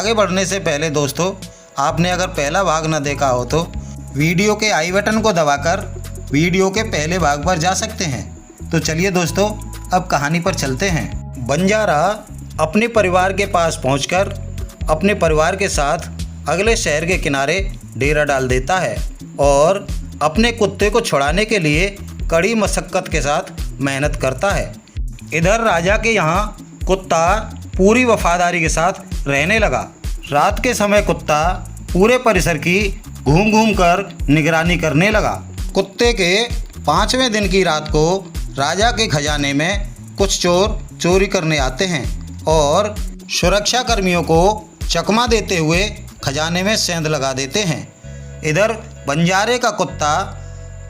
आगे बढ़ने से पहले दोस्तों, आपने अगर पहला भाग न देखा हो तो वीडियो के आई बटन को दबाकर वीडियो के पहले भाग पर जा सकते हैं। तो चलिए दोस्तों, अब कहानी पर चलते हैं। बंजारा अपने परिवार के पास पहुंचकर अपने परिवार के साथ अगले शहर के किनारे डेरा डाल देता है और अपने कुत्ते को छुड़ाने के लिए कड़ी मशक्क़त के साथ मेहनत करता है। इधर राजा के यहाँ कुत्ता पूरी वफादारी के साथ रहने लगा। रात के समय कुत्ता पूरे परिसर की घूम घूम कर निगरानी करने लगा। कुत्ते के 5वें दिन की रात को राजा के खजाने में कुछ चोर चोरी करने आते हैं और सुरक्षा कर्मियों को चकमा देते हुए खजाने में सेंध लगा देते हैं। इधर बंजारे का कुत्ता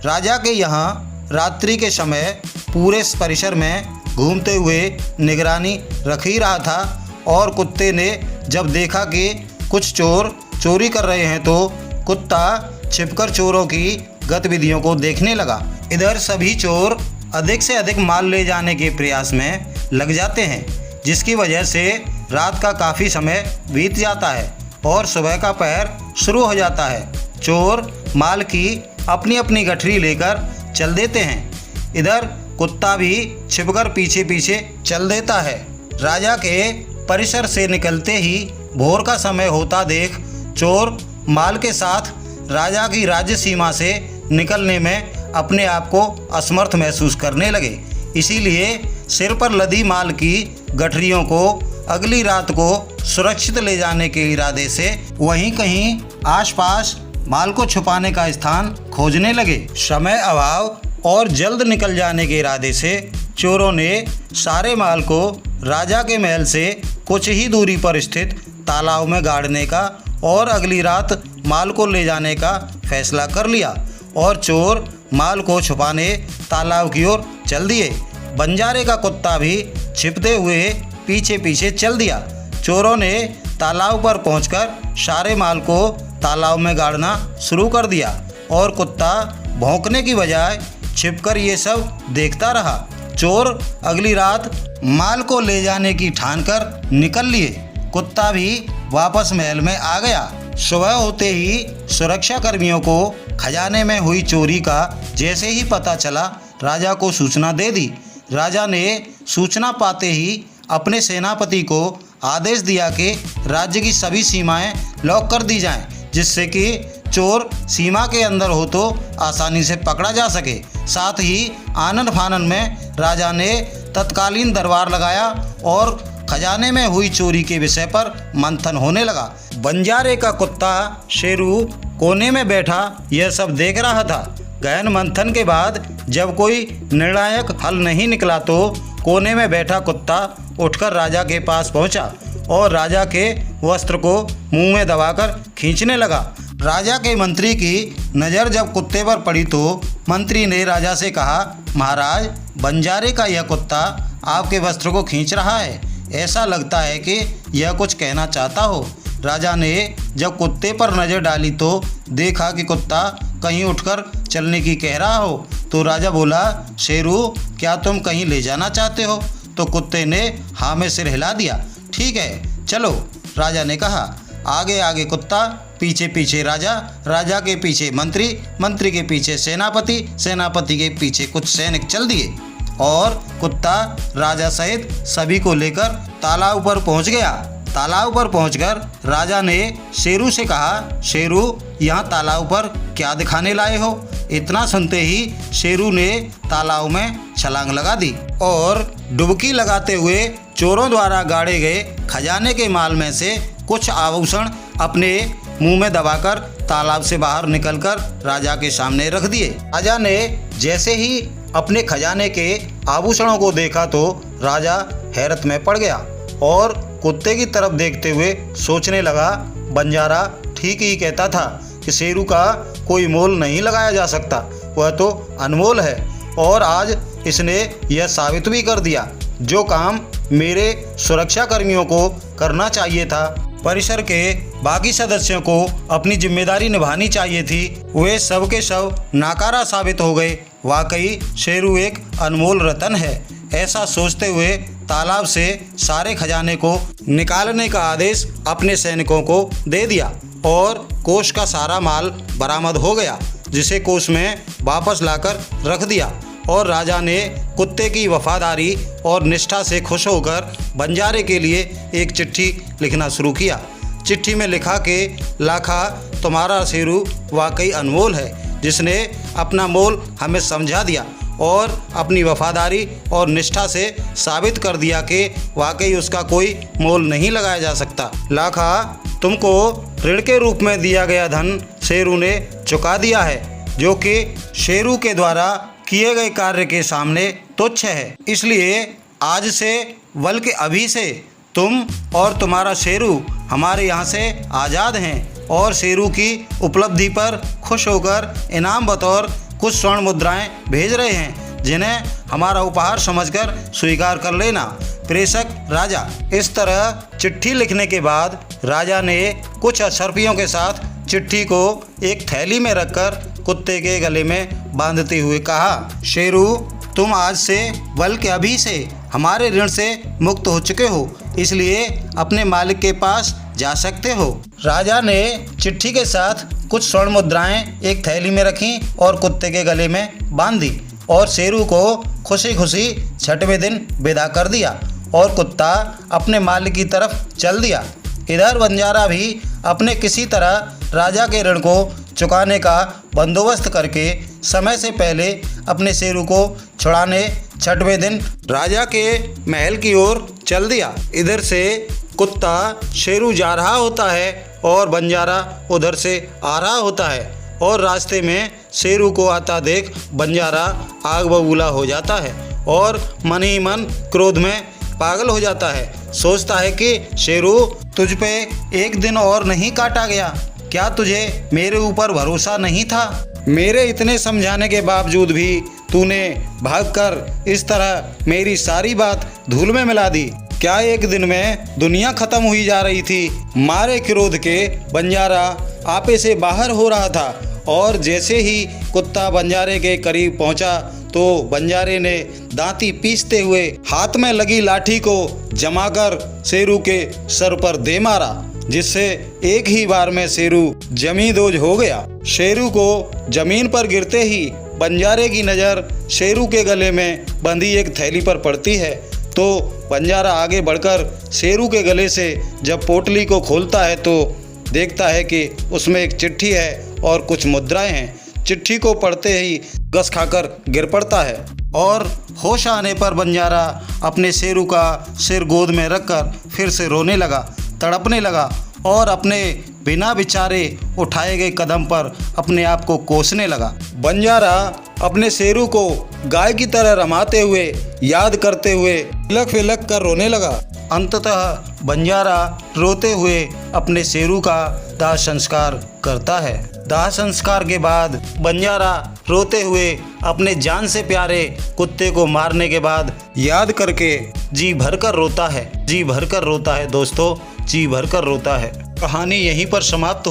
राजा के यहाँ रात्रि के समय पूरे परिसर में घूमते हुए निगरानी रख ही रहा था और कुत्ते ने जब देखा कि कुछ चोर चोरी कर रहे हैं तो कुत्ता छिपकर चोरों की गतिविधियों को देखने लगा। इधर सभी चोर अधिक से अधिक माल ले जाने के प्रयास में लग जाते हैं, जिसकी वजह से रात का काफ़ी समय बीत जाता है और सुबह का पहर शुरू हो जाता है। चोर माल की अपनी अपनी गठरी लेकर चल देते हैं। इधर कुत्ता भी छिपकर पीछे पीछे चल देता है। राजा के परिसर से निकलते ही भोर का समय होता देख चोर माल के साथ राजा की राज्य सीमा से निकलने में अपने आप को असमर्थ महसूस करने लगे। इसीलिए सिर पर लदी माल की गठरियों को अगली रात को सुरक्षित ले जाने के इरादे से वहीं कहीं आसपास माल को छुपाने का स्थान खोजने लगे। समय अभाव और जल्द निकल जाने के इरादे से चोरों ने सारे माल को राजा के महल से कुछ ही दूरी पर स्थित तालाब में गाड़ने का और अगली रात माल को ले जाने का फैसला कर लिया और चोर माल को छुपाने तालाब की ओर चल दिए। बंजारे का कुत्ता भी छिपते हुए पीछे पीछे चल दिया। चोरों ने तालाब पर पहुंचकर सारे माल को तालाब में गाड़ना शुरू कर दिया और कुत्ता भौंकने की बजाय छिपकर ये सब देखता रहा। चोर अगली रात माल को ले जाने की ठान कर निकल लिए। कुत्ता भी वापस महल में आ गया। सुबह होते ही सुरक्षा कर्मियों को खजाने में हुई चोरी का जैसे ही पता चला, राजा को सूचना दे दी। राजा ने सूचना पाते ही अपने सेनापति को आदेश दिया कि राज्य की सभी सीमाएं लॉक कर दी जाएं, जिससे कि चोर सीमा के अंदर हो तो आसानी से पकड़ा जा सके। साथ ही आनन फानन में राजा ने तत्कालीन दरबार लगाया और खजाने में हुई चोरी के विषय पर मंथन होने लगा। बंजारे का कुत्ता शेरू कोने में बैठा यह सब देख रहा था। गहन मंथन के बाद जब कोई निर्णायक हल नहीं निकला तो कोने में बैठा कुत्ता उठकर राजा के पास पहुंचा और राजा के वस्त्र को मुंह में दबाकर खींचने लगा। राजा के मंत्री की नज़र जब कुत्ते पर पड़ी तो मंत्री ने राजा से कहा, महाराज, बंजारे का यह कुत्ता आपके वस्त्र को खींच रहा है। ऐसा लगता है कि यह कुछ कहना चाहता हो। राजा ने जब कुत्ते पर नज़र डाली तो देखा कि कुत्ता कहीं उठकर चलने की कह रहा हो। तो राजा बोला, शेरू, क्या तुम कहीं ले जाना चाहते हो? तो कुत्ते ने हाँ में सिर हिला दिया। ठीक है, चलो, राजा ने कहा। आगे आगे कुत्ता, पीछे पीछे राजा, राजा के पीछे मंत्री, मंत्री के पीछे सेनापति, सेनापति के पीछे कुछ सैनिक चल दिए और कुत्ता राजा सहित सभी को लेकर तालाब पर पहुंच गया। तालाब पर पहुंचकर राजा ने शेरू से कहा, शेरू, यहाँ तालाब पर क्या दिखाने लाए हो? इतना सुनते ही शेरू ने तालाब में छलांग लगा दी और डुबकी लगाते हुए चोरों द्वारा गाड़े गए खजाने के माल में से कुछ आभूषण अपने मुंह में दबाकर तालाब से बाहर निकलकर राजा के सामने रख दिए। राजा ने जैसे ही अपने खजाने के आभूषणों को देखा तो राजा हैरत में पड़ गया और कुत्ते की तरफ देखते हुए सोचने लगा, बंजारा ठीक ही कहता था कि शेरू का कोई मोल नहीं लगाया जा सकता, वह तो अनमोल है। और आज इसने यह साबित भी कर दिया। जो काम मेरे सुरक्षा कर्मियों को करना चाहिए था, परिसर के बाकी सदस्यों को अपनी जिम्मेदारी निभानी चाहिए थी, वे सब के सब नाकारा साबित हो गए। वाकई शेरू एक अनमोल रतन है। ऐसा सोचते हुए तालाब से सारे खजाने को निकालने का आदेश अपने सैनिकों को दे दिया और कोष का सारा माल बरामद हो गया, जिसे कोष में वापस लाकर रख दिया। और राजा ने कुत्ते की वफादारी और निष्ठा से खुश होकर बंजारे के लिए एक चिट्ठी लिखना शुरू किया। चिट्ठी में लिखा कि लाखा, तुम्हारा शेरू वाकई अनमोल है, जिसने अपना मोल हमें समझा दिया और अपनी वफादारी और निष्ठा से साबित कर दिया कि वाकई उसका कोई मोल नहीं लगाया जा सकता। लाखा, तुमको ऋण के रूप में दिया गया धन शेरू ने चुका दिया है, जो कि शेरू के द्वारा किए गए कार्य के सामने तुच्छ है। इसलिए आज से बल्कि अभी से तुम और तुम्हारा शेरू हमारे यहाँ से आज़ाद हैं और शेरू की उपलब्धि पर खुश होकर इनाम बतौर कुछ स्वर्ण मुद्राएं भेज रहे हैं, जिन्हें हमारा उपहार समझकर स्वीकार कर लेना। प्रेषक राजा। इस तरह चिट्ठी लिखने के बाद राजा ने कुछ अशर्फियों के साथ चिट्ठी को एक थैली में रखकर कुत्ते के गले में बांधते हुए कहा, शेरू, तुम आज से बल्कि अभी से हमारे ऋण से मुक्त हो चुके हो, इसलिए अपने मालिक के पास जा सकते हो। राजा ने चिट्ठी के साथ कुछ स्वर्ण मुद्राएं एक थैली में रखीं और कुत्ते के गले में बांध दी और शेरू को खुशी खुशी 6वें दिन विदा कर दिया और कुत्ता अपने मालिक की तरफ चल दिया। इधर बंजारा भी अपने किसी तरह राजा के ऋण को चुकाने का बंदोबस्त करके समय से पहले अपने शेरू को छुड़ाने 6वें दिन राजा के महल की ओर चल दिया। इधर से कुत्ता शेरू जा रहा होता है और बंजारा उधर से आ रहा होता है और रास्ते में शेरू को आता देख बंजारा आग बबूला हो जाता है और मन ही मन क्रोध में पागल हो जाता है। सोचता है कि शेरू, तुझ पे एक दिन और नहीं काटा गया, क्या तुझे मेरे ऊपर भरोसा नहीं था? मेरे इतने समझाने के बावजूद भी तूने भागकर इस तरह मेरी सारी बात धूल में मिला दी। क्या एक दिन में दुनिया खत्म हुई जा रही थी? मारे क्रोध के बंजारा आपे से बाहर हो रहा था और जैसे ही कुत्ता बंजारे के करीब पहुंचा तो बंजारे ने दांती पीसते हुए हाथ में लगी लाठी को जमाकर शेरू के सर पर दे मारा, जिससे एक ही बार में शेरू जमींदोज हो गया। शेरू को जमीन पर गिरते ही बंजारे की नज़र शेरू के गले में बंधी एक थैली पर पड़ती है, तो बंजारा आगे बढ़कर शेरू के गले से जब पोटली को खोलता है तो देखता है कि उसमें एक चिट्ठी है और कुछ मुद्राएं हैं। चिट्ठी को पढ़ते ही गस खाकर गिर पड़ता है और होश आने पर बंजारा अपने शेरू का सिर गोद में रखकर फिर से रोने लगा, तड़पने लगा और अपने बिना विचारे उठाए गए कदम पर अपने आप को कोसने लगा। बंजारा अपने शेरू को गाय की तरह रमाते हुए, याद करते हुए फिलक फिलक कर रोने लगा। अंततः बंजारा रोते हुए अपने शेरू का दाह संस्कार करता है। दाह संस्कार के बाद बंजारा रोते हुए अपने जान से प्यारे कुत्ते को मारने के बाद याद करके जी भरकर रोता है। जी भरकर रोता है दोस्तों, जी भरकर रोता है। कहानी यहीं पर समाप्त